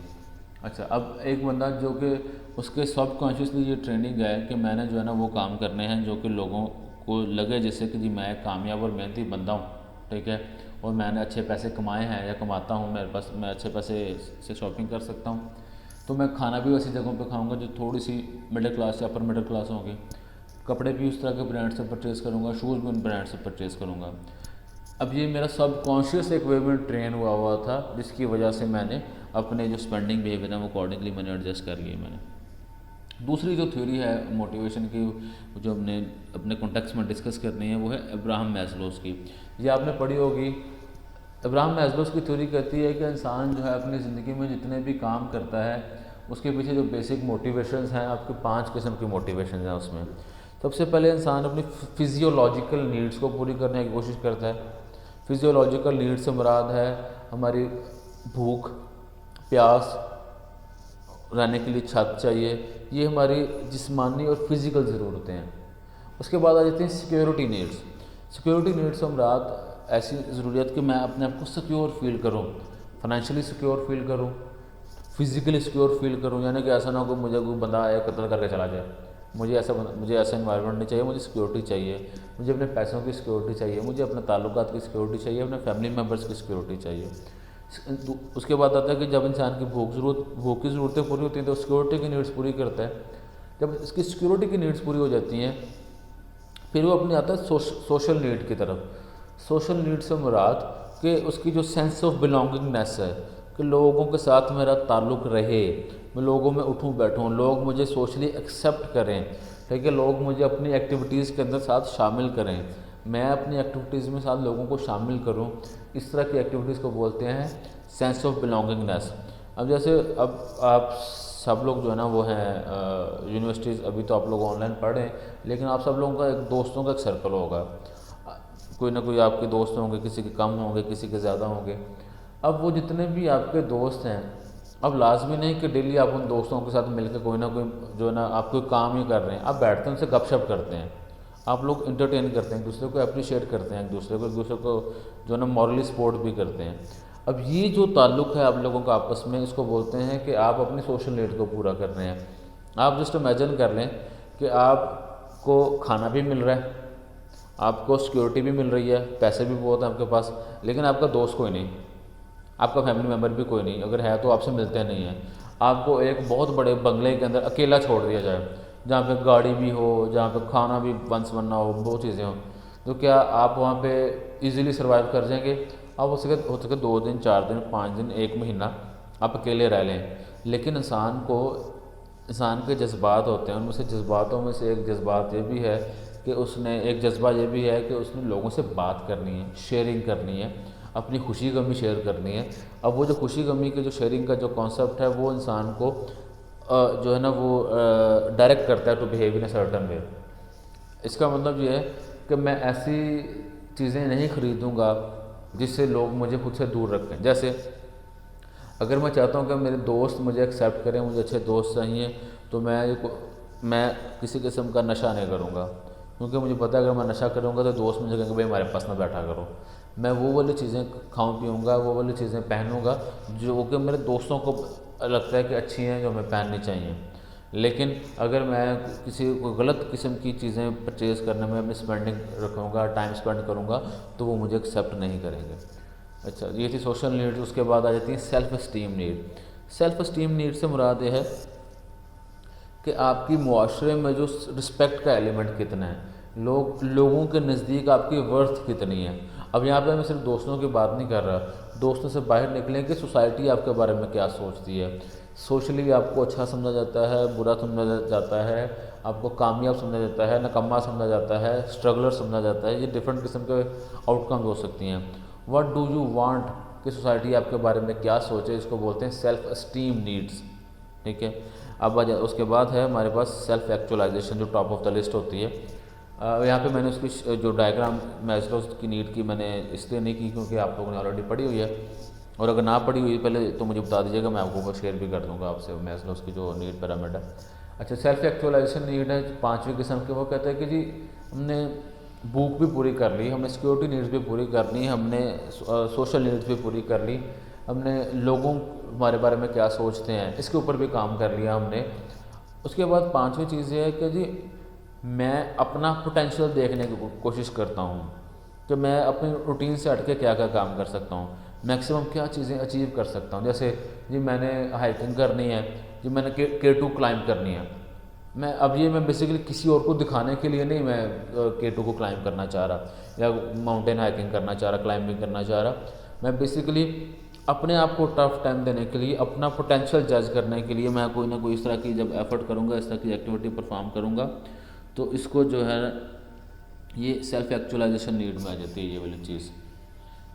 अच्छा, अब एक बंदा जो कि उसके सबकॉन्शियसली ये ट्रेनिंग है कि मैंने जो है ना वो काम करने हैं जो कि लोगों को लगे जैसे कि जी मैं कामयाब और मेहनती बंदा हूँ, ठीक है, और मैंने अच्छे पैसे कमाए हैं या कमाता हूँ, मेरे पास मैं अच्छे पैसे से शॉपिंग कर सकता हूँ, तो मैं खाना भी वैसी जगहों पे खाऊंगा जो थोड़ी सी मिडिल क्लास या अपर मिडिल क्लास होंगी, कपड़े भी उस तरह के ब्रांड से परचेज़ करूँगा, शूज़ भी उन ब्रांड से परचेज़ करूँगा। अब ये मेरा सबकॉन्शियस एक वे में ट्रेन हुआ था, जिसकी वजह से मैंने अपने जो स्पेंडिंग बिहेवियर है वो अकॉर्डिंगली मैंने एडजस्ट कर लिए मैंने। दूसरी जो थ्योरी है मोटिवेशन की जो हमने अपने कॉन्टेक्स्ट में डिस्कस करनी है वो है अब्राहम मैस्लोस की। ये आपने पढ़ी होगी। अब्राहम मैस्लोस की थ्योरी कहती है कि इंसान जो है अपनी ज़िंदगी में जितने भी काम करता है उसके पीछे जो बेसिक मोटिवेशंस हैं, आपके 5 किस्म की मोटिवेशन हैं उसमें। सबसे पहले इंसान अपनी फिजियोलॉजिकल नीड्स को पूरी करने की कोशिश करता है। फिजियोलॉजिकल नीड्स से मुराद है हमारी भूख, प्यास, रहने के लिए छत चाहिए, ये हमारी जिस्मानी और फिज़िकल ज़रूरतें हैं। उसके बाद आ जाती हैं सिक्योरिटी नीड्स। सिक्योरिटी नीड्स से मुराद ऐसी ज़रूरियत कि मैं अपने आप को सिक्योर फील करूँ, फाइनेंशियली सिक्योर फील करूँ, फिज़िकली सिक्योर फील करूँ, यानी कि ऐसा ना हो कि मुझे कोई बंदा आए कत्ल करके चला जाए, मुझे ऐसा एनवायरनमेंट नहीं चाहिए, मुझे सिक्योरिटी चाहिए, मुझे अपने पैसों की सिक्योरिटी चाहिए, मुझे अपने ताल्लुकात की सिक्योरिटी चाहिए, अपने फैमिली मेम्बर्स की सिक्योरिटी चाहिए। उसके बाद आता है कि जब इंसान की भूख की ज़रूरतें पूरी होती हैं तो सिक्योरिटी की नीड्स पूरी करता है। जब इसकी सिक्योरिटी की नीड्स पूरी हो जाती हैं फिर वो अपनी आता है सोशल नीड की तरफ। सोशल नीड से मुराद कि उसकी जो सेंस ऑफ बिलोंगिंगनेस है कि लोगों के साथ मेरा ताल्लुक़ रहे, मैं लोगों में उठूँ बैठूँ, लोग मुझे सोशली एक्सेप्ट करें, ठीक है, लोग मुझे अपनी एक्टिविटीज़ के अंदर साथ शामिल करें, मैं अपनी एक्टिविटीज़ में साथ लोगों को शामिल करूं। इस तरह की एक्टिविटीज़ को बोलते हैं सेंस ऑफ बिलोंगिंगनेस। अब जैसे अब आप सब लोग जो है ना वो हैं यूनिवर्सिटीज़, अभी तो आप लोग ऑनलाइन पढ़ रहे हैं, लेकिन आप सब लोगों का एक दोस्तों का एक सर्कल होगा, कोई ना कोई आपके दोस्त होंगे, किसी के कम होंगे, किसी के ज़्यादा होंगे। अब वो जितने भी आपके दोस्त हैं, अब लाजमी नहीं कि डेली आप उन दोस्तों के साथ मिलकर कोई ना कोई जो है ना आप कोई काम ही कर रहे हैं, आप बैठते हैं उनसे गपशप करते हैं, आप लोग इंटरटेन करते हैं, एक दूसरे को अप्रिशिएट करते हैं, एक दूसरे को जो है ना मॉरली सपोर्ट भी करते हैं। अब ये जो ताल्लुक़ है आप लोगों का आपस में, इसको बोलते हैं कि आप अपनी सोशल नीड को पूरा कर रहे हैं। आप जस्ट इमेजिन कर लें कि आपको खाना भी मिल रहा है आपको सिक्योरिटी भी मिल रही है, पैसे भी बहुत हैं आपके पास, लेकिन आपका दोस्त कोई नहीं, आपका फैमिली मेम्बर भी कोई नहीं, अगर है तो आपसे मिलते नहीं हैं। आपको एक बहुत बड़े बंगले के अंदर अकेला छोड़ दिया जाए, जहाँ पे गाड़ी भी हो, जहाँ पे खाना भी वंस बनना हो, बहुत चीज़ें हों, तो क्या आप वहाँ पे इजीली सर्वाइव कर जाएंगे? आप हो सके 2 दिन, 4 दिन, 5 दिन, 1 महीना आप अकेले रह लें। लेकिन इंसान के जज्बात होते हैं, उनमें से जज्बातों में से एक जज्बात ये भी है कि उसने एक जज्बा ये भी है कि उसने लोगों से बात करनी है, शेयरिंग करनी है, अपनी खुशी गमी शेयर करनी है। अब वो जो खुशी गमी के जो शेयरिंग का जो कॉन्सेप्ट है, वो इंसान को जो है ना वो डायरेक्ट करता है to behave in a certain way. इसका मतलब ये है कि मैं ऐसी चीज़ें नहीं खरीदूँगा जिससे लोग मुझे खुद से दूर रखें। जैसे अगर मैं चाहता हूँ कि मेरे दोस्त मुझे एक्सेप्ट करें, मुझे अच्छे दोस्त चाहिए, तो मैं किसी किस्म का नशा नहीं करूँगा, क्योंकि मुझे पता है अगर मैं नशा करूँगा तो दोस्त मुझे कहेंगे भाई हमारे पास ना बैठा करो। मैं वो वाली चीज़ें खाऊँ पीऊँगा, वो वाली चीज़ें पहनूँगा जो कि मेरे दोस्तों को लगता है कि अच्छी हैं, जो हमें पहननी चाहिए। लेकिन अगर मैं किसी को गलत किस्म की चीज़ें परचेज़ करने में अपनी स्पेंडिंग रखूँगा, टाइम स्पेंड करूँगा, तो वो मुझे एक्सेप्ट नहीं करेंगे। अच्छा, ये थी सोशल नीड्स। उसके बाद आ जाती है self esteem need. Self esteem need से मुराद ये है कि आपकी मुआशरे में जो रिस्पेक्ट का एलिमेंट कितना है, लोगों के नज़दीक आपकी वर्थ कितनी है। अब यहाँ पे मैं सिर्फ दोस्तों की बात नहीं कर रहा, दोस्तों से बाहर निकलें कि सोसाइटी आपके बारे में क्या सोचती है। सोशली आपको अच्छा समझा जाता है, बुरा समझा जाता है, आपको कामयाब समझा जाता है, नकम्मा समझा जाता है, स्ट्रगलर समझा जाता है। ये डिफरेंट किस्म के आउटकम्स हो सकती हैं। व्हाट डू यू वांट कि सोसाइटी आपके बारे में क्या सोचे, इसको बोलते हैं सेल्फ़ एस्टीम नीड्स। ठीक है। अब उसके बाद है हमारे पास सेल्फ़ एक्चुअलाइजेशन, जो टॉप ऑफ द लिस्ट होती है। यहाँ पे मैंने उसकी जो डायग्राम मैस्लो की नीड की मैंने इसलिए नहीं की क्योंकि आप लोगों ने ऑलरेडी पढ़ी हुई है, और अगर ना पढ़ी हुई पहले तो मुझे बता दीजिएगा, मैं आपको शेयर भी कर दूँगा आपसे मैस्लो की जो नीड पिरामिड है। अच्छा, सेल्फ़ एक्चुअलाइजेशन नीड है 5वीं किस्म की। वो कहता है कि जी हमने भूख भी पूरी कर ली, हमने सिक्योरिटी नीड्स भी पूरी कर ली, हमने सोशल नीड्स भी पूरी कर ली, हमने लोगों हमारे बारे में क्या सोचते हैं इसके ऊपर भी काम कर लिया हमने। उसके बाद 5वीं चीज़ ये है कि जी मैं अपना पोटेंशियल देखने की कोशिश करता हूँ कि मैं अपनी रूटीन से हट के क्या क्या काम कर सकता हूँ, मैक्सिमम क्या चीज़ें अचीव कर सकता हूँ। जैसे जी मैंने हाइकिंग करनी है, जी मैंने K2 क्लाइंब करनी है। मैं बेसिकली किसी और को दिखाने के लिए नहीं मैं K2 को क्लाइंब करना चाह रहा या माउंटेन हाइकिंग करना चाह रहा, क्लाइंबिंग करना चाह रहा। मैं बेसिकली अपने आप को टफ टाइम देने के लिए, अपना पोटेंशियल जज करने के लिए मैं कोई ना कोई इस तरह की जब एफर्ट करूँगा, इस तरह की एक्टिविटी परफॉर्म करूँगा, तो इसको जो है ये सेल्फ एक्चुअलाइजेशन नीड में आ जाती है ये वाली चीज़।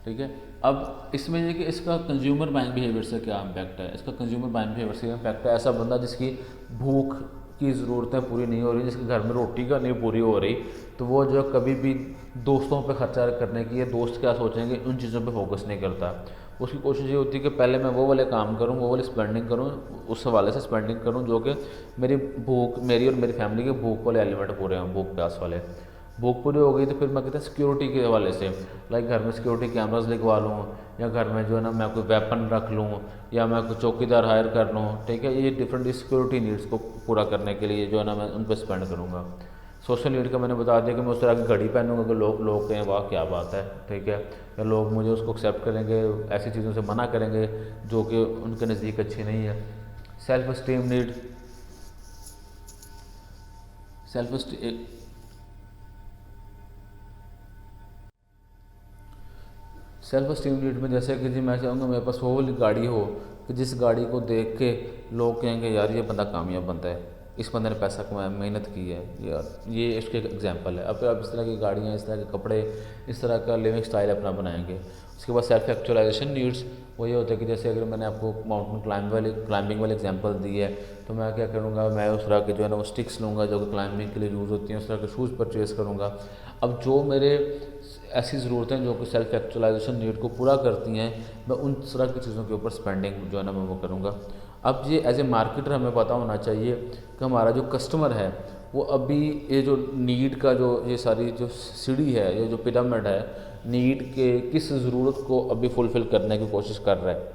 ठीक है। अब इसमें ये कि इसका कंज्यूमर बाइंग बिहेवियर से क्या इम्पैक्ट है। इसका कंज्यूमर बाइंग बिहेवियर से इम्पैक्ट है, ऐसा बंदा जिसकी भूख की ज़रूरतें पूरी नहीं हो रही, जिसके घर में रोटी का नहीं पूरी हो रही, तो वो जो कभी भी दोस्तों पे खर्चा करने की, या दोस्त क्या सोचेंगे, उन चीज़ों पे फोकस नहीं करता। उसकी कोशिश ये होती है कि पहले मैं वो वाले काम करूँ, वो वाली स्पेंडिंग करूँ, उस हवाले से स्पेंडिंग करूँ जो कि मेरी और मेरी फैमिली के भूख वाले एलिमेंट पूरे हों, भूख प्यास वाले। भूख पूरी हो गई तो फिर मैं कहता सिक्योरिटी के हवाले से, लाइक घर में सिक्योरिटी कैमरास लगवा लूँ, या घर में जो है ना मैं कोई वेपन रख लूँ, या मैं कोई चौकीदार हायर कर लूँ। ठीक है। ये डिफरेंट सिक्योरिटी नीड्स को पूरा करने के लिए जो है ना मैं उन पर स्पेंड करूँगा। सोशल नीड का मैंने बता दिया कि मैं उस तरह की घड़ी पहनूंगा कि लोग कहें वाह क्या बात है। ठीक है। या लोग मुझे उसको एक्सेप्ट करेंगे, ऐसी चीज़ों से मना करेंगे जो कि उनके नज़दीक अच्छी नहीं है। Self esteem need, self esteem need में जैसे कि जी मैं चाहूँगा मेरे पास वो वाली गाड़ी हो कि जिस गाड़ी को देख के लोग कहेंगे यार ये बंदा कामयाब बंदा है, इस बंदे ने पैसा कमाया, मेहनत की है यार, ये इसके एग्जांपल है। अब इस तरह की गाड़ियाँ, इस तरह के कपड़े, इस तरह का लिविंग स्टाइल अपना बनाएंगे। उसके बाद सेल्फ एक्चुअलाइजेशन नीड्स वो ये होता है कि जैसे अगर मैंने आपको माउंटेन क्लाइंबिंग वाली एग्जांपल दी है, तो मैं क्या करूँगा, मैं उस तरह के जो है ना वो स्टिक्स लूँगा जो कि क्लाइंबिंग के लिए यूज़ होती हैं, उस तरह के शूज़ परचेज़ करूँगा। अब जो मेरे ऐसी ज़रूरतें जो कि सेल्फ एक्चुअलाइजेशन नीड को पूरा करती हैं, मैं उन तरह की चीज़ों के ऊपर स्पेंडिंग जो है ना मैं वो करूँगा। अब ये एज ए मार्केटर हमें पता होना चाहिए कि हमारा जो कस्टमर है वो अभी ये जो नीड का जो ये सारी जो सीढ़ी है, ये जो पिरामिड है, नीड के किस ज़रूरत को अभी फुलफ़िल करने की कोशिश कर रहा है,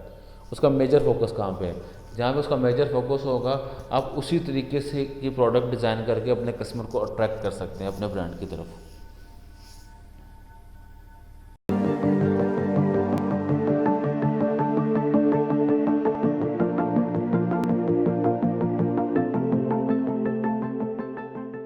उसका मेजर फोकस कहाँ पे है। जहाँ पे उसका मेजर फोकस होगा, आप उसी तरीके से ये प्रोडक्ट डिज़ाइन करके अपने कस्टमर को अट्रैक्ट कर सकते हैं अपने ब्रांड की तरफ।